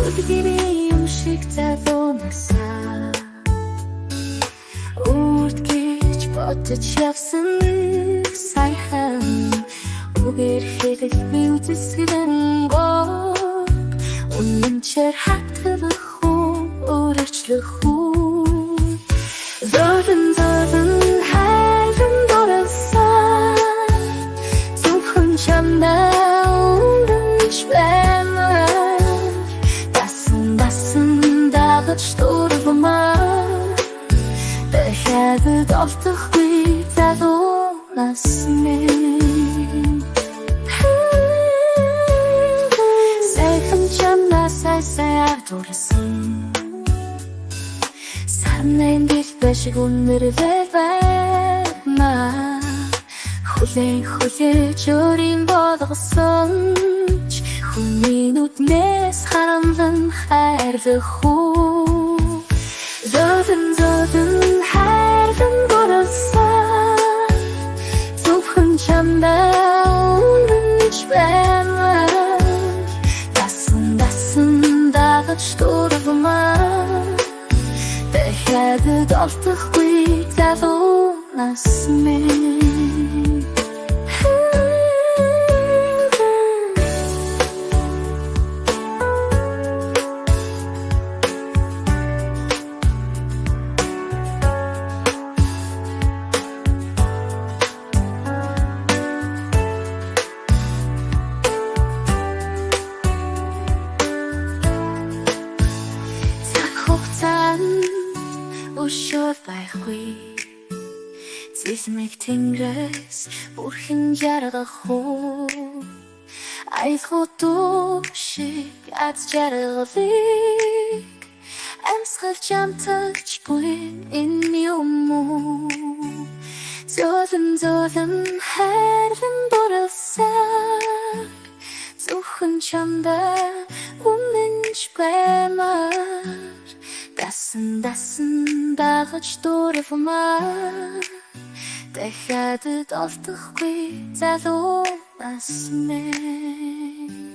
Udgiri umshikta donasa Urtgich botach явсан сайхан Үгээр хэлэх биүтэсгэн гоо Үнэнчээр хатгах уу өөрчлөх уу Зовлон хайрын дурасан Зөвхөн чамдаа өнгөж байна Дасан дагаж дурвамаа Дахиад олдохгүй залуунаас минь Сайхан чамдаа сай ардурсан Санаан дэл башиг үнэрлээ байна Хүлээж өөрийн болгосон ч Хүний нүднээс харамлан хайрлах уу Зовлон хайрын дурсан Зөвхөн чамдаа өнгөж байна Дасан дагаж дурвамаа Дахиад олдохгүй залуунаас минь Өшөө байхгүй Зэсмэг тэнгэрээс бүрхэн жаргах уу Айлгуу шиг аз жаргалыг Амьсгалж амталжгүй энэ юм уу Золон хайрын дурласан Зөвхөн чамдаа үнэнч баймаар Дасан дагаж дурвамаа Дахиад олдохгүй залуунаас минь